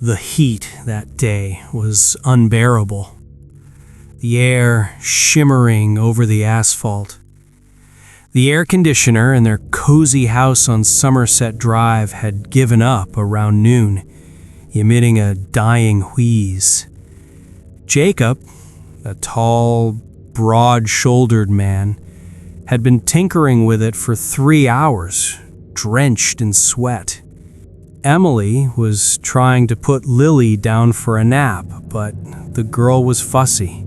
The heat that day was unbearable. The air shimmering over the asphalt. The air conditioner in their cozy house on Somerset Drive had given up around noon, emitting a dying wheeze. Jacob, a tall, broad-shouldered man, had been tinkering with it for 3 hours, drenched in sweat. Emily was trying to put Lily down for a nap, but the girl was fussy.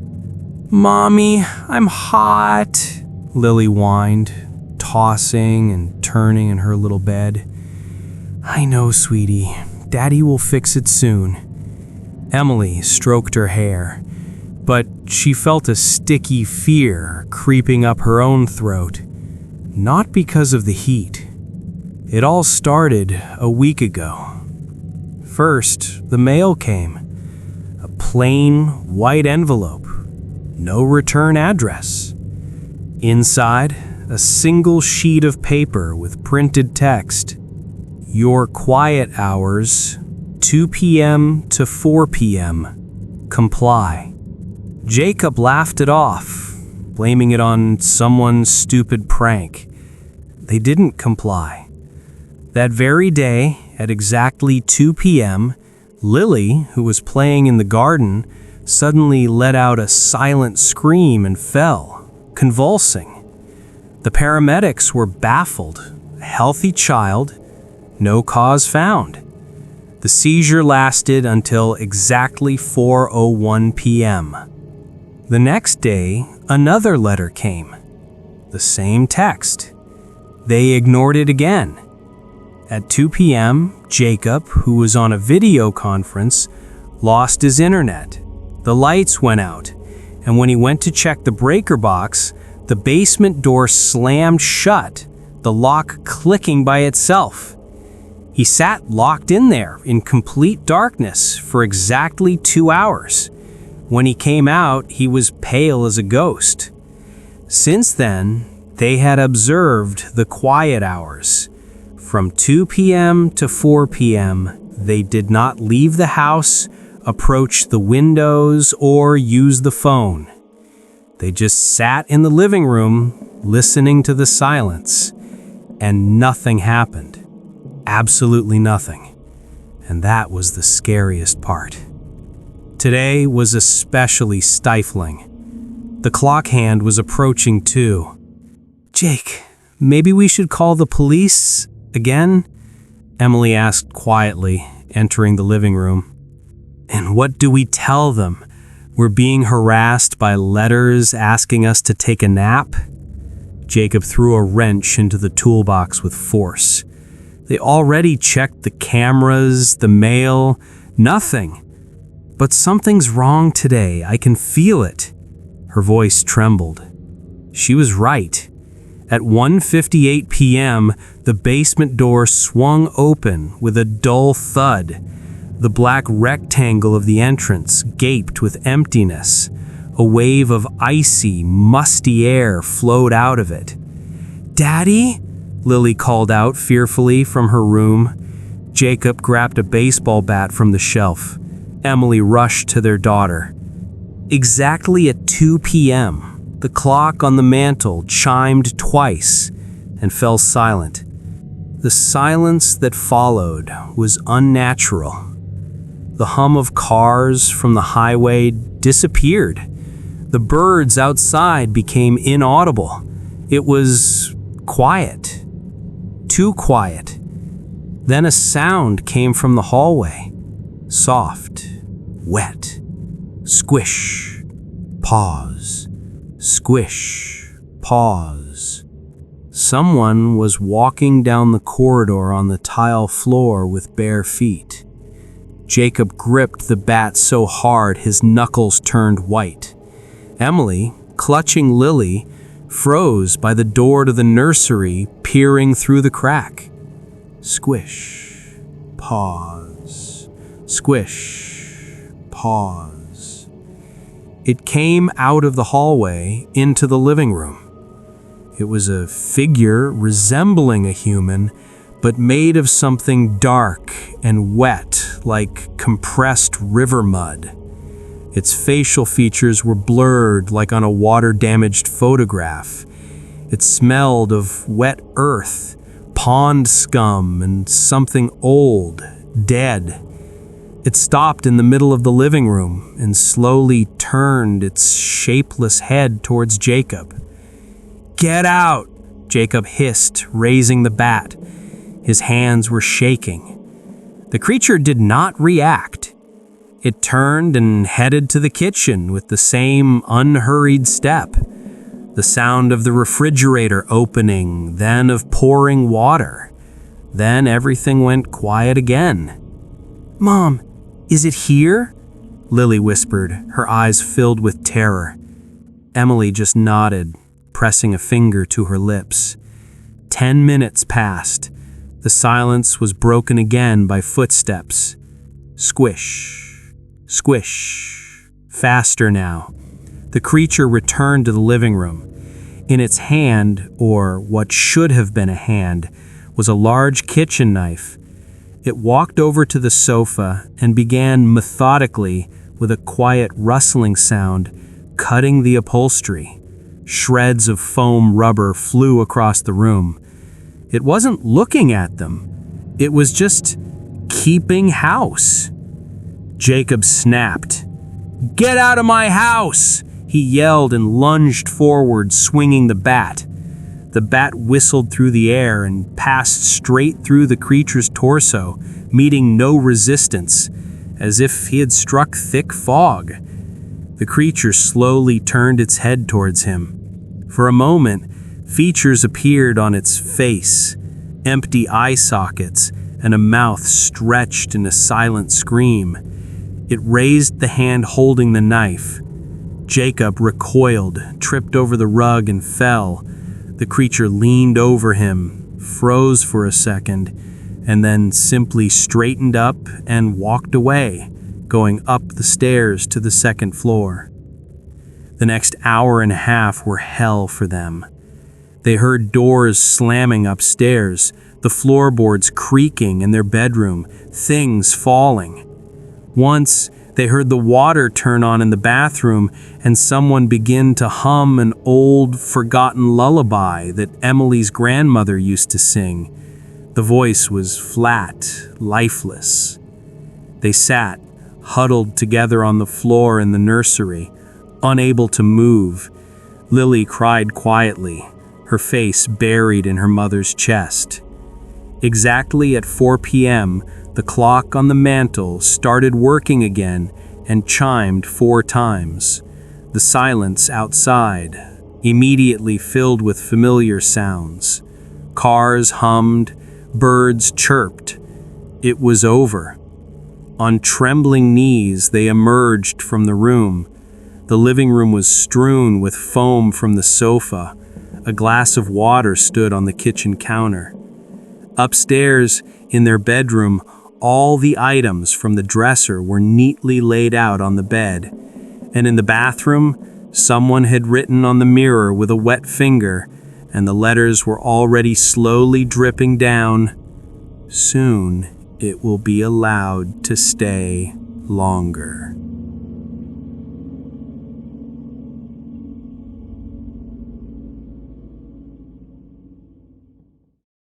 "Mommy, I'm hot," Lily whined, tossing and turning in her little bed. "I know, sweetie. Daddy will fix it soon." Emily stroked her hair, but she felt a sticky fear creeping up her own throat, not because of the heat. It all started a week ago. First, the mail came. A plain white envelope. No return address. Inside, a single sheet of paper with printed text. "Your quiet hours, 2 p.m. to 4 p.m. Comply." Jacob laughed it off, blaming it on someone's stupid prank. They didn't comply. That very day, at exactly 2 p.m., Lily, who was playing in the garden, suddenly let out a silent scream and fell, convulsing. The paramedics were baffled. A healthy child, no cause found. The seizure lasted until exactly 4:01 p.m. The next day, another letter came. The same text. They ignored it again. At 2 p.m., Jacob, who was on a video conference, lost his internet. The lights went out, and when he went to check the breaker box, the basement door slammed shut, the lock clicking by itself. He sat locked in there in complete darkness for exactly 2 hours. When he came out, he was pale as a ghost. Since then, they had observed the quiet hours. From 2 p.m. to 4 p.m., they did not leave the house, approach the windows, or use the phone. They just sat in the living room, listening to the silence, and nothing happened. Absolutely nothing. And that was the scariest part. Today was especially stifling. The clock hand was approaching too. "Jake, maybe we should call the police again?" Emily asked quietly, entering the living room. "And what do we tell them? We're being harassed by letters asking us to take a nap?" Jacob threw a wrench into the toolbox with force. They already checked the cameras, the mail, nothing. "But something's wrong today. I can feel it." Her voice trembled. She was right. At 1:58 p.m., the basement door swung open with a dull thud. The black rectangle of the entrance gaped with emptiness. A wave of icy, musty air flowed out of it. "Daddy?" Lily called out fearfully from her room. Jacob grabbed a baseball bat from the shelf. Emily rushed to their daughter. Exactly at 2 p.m., the clock on the mantel chimed twice and fell silent. The silence that followed was unnatural. The hum of cars from the highway disappeared. The birds outside became inaudible. It was quiet. Too quiet. Then a sound came from the hallway. Soft, wet, squish, pause, squish, pause. Someone was walking down the corridor on the tile floor with bare feet. Jacob gripped the bat so hard his knuckles turned white. Emily, clutching Lily, froze by the door to the nursery, peering through the crack. Squish, pause, squish, pause. It came out of the hallway into the living room. It was a figure resembling a human, but made of something dark and wet, like compressed river mud. Its facial features were blurred like on a water-damaged photograph. It smelled of wet earth, pond scum, and something old, dead. It stopped in the middle of the living room and slowly turned its shapeless head towards Jacob. "Get out!" Jacob hissed, raising the bat. His hands were shaking. The creature did not react. It turned and headed to the kitchen with the same unhurried step. The sound of the refrigerator opening, then of pouring water. Then everything went quiet again. "Mom, is it here?" Lily whispered, her eyes filled with terror. Emily just nodded, pressing a finger to her lips. 10 minutes passed. The silence was broken again by footsteps. Squish. Squish. Faster now. The creature returned to the living room. In its hand, or what should have been a hand, was a large kitchen knife. It walked over to the sofa and began methodically, with a quiet rustling sound, cutting the upholstery. Shreds of foam rubber flew across the room. It wasn't looking at them. It was just keeping house. Jacob snapped. "Get out of my house!" He yelled and lunged forward, swinging the bat. The bat whistled through the air and passed straight through the creature's torso, meeting no resistance, as if he had struck thick fog. The creature slowly turned its head towards him. For a moment, features appeared on its face, empty eye sockets, and a mouth stretched in a silent scream. It raised the hand holding the knife. Jacob recoiled, tripped over the rug, and fell. The creature leaned over him, froze for a second, and then simply straightened up and walked away, going up the stairs to the second floor. The next hour and a half were hell for them. They heard doors slamming upstairs, the floorboards creaking in their bedroom, things falling. Once, they heard the water turn on in the bathroom and someone begin to hum an old, forgotten lullaby that Emily's grandmother used to sing. The voice was flat, lifeless. They sat, huddled together on the floor in the nursery, unable to move. Lily cried quietly, her face buried in her mother's chest. Exactly at 4 p.m., the clock on the mantel started working again and chimed 4 times. The silence outside, immediately filled with familiar sounds. Cars hummed, birds chirped. It was over. On trembling knees, they emerged from the room. The living room was strewn with foam from the sofa. A glass of water stood on the kitchen counter. Upstairs, in their bedroom, all the items from the dresser were neatly laid out on the bed. And in the bathroom, someone had written on the mirror with a wet finger, and the letters were already slowly dripping down. "Soon it will be allowed to stay longer."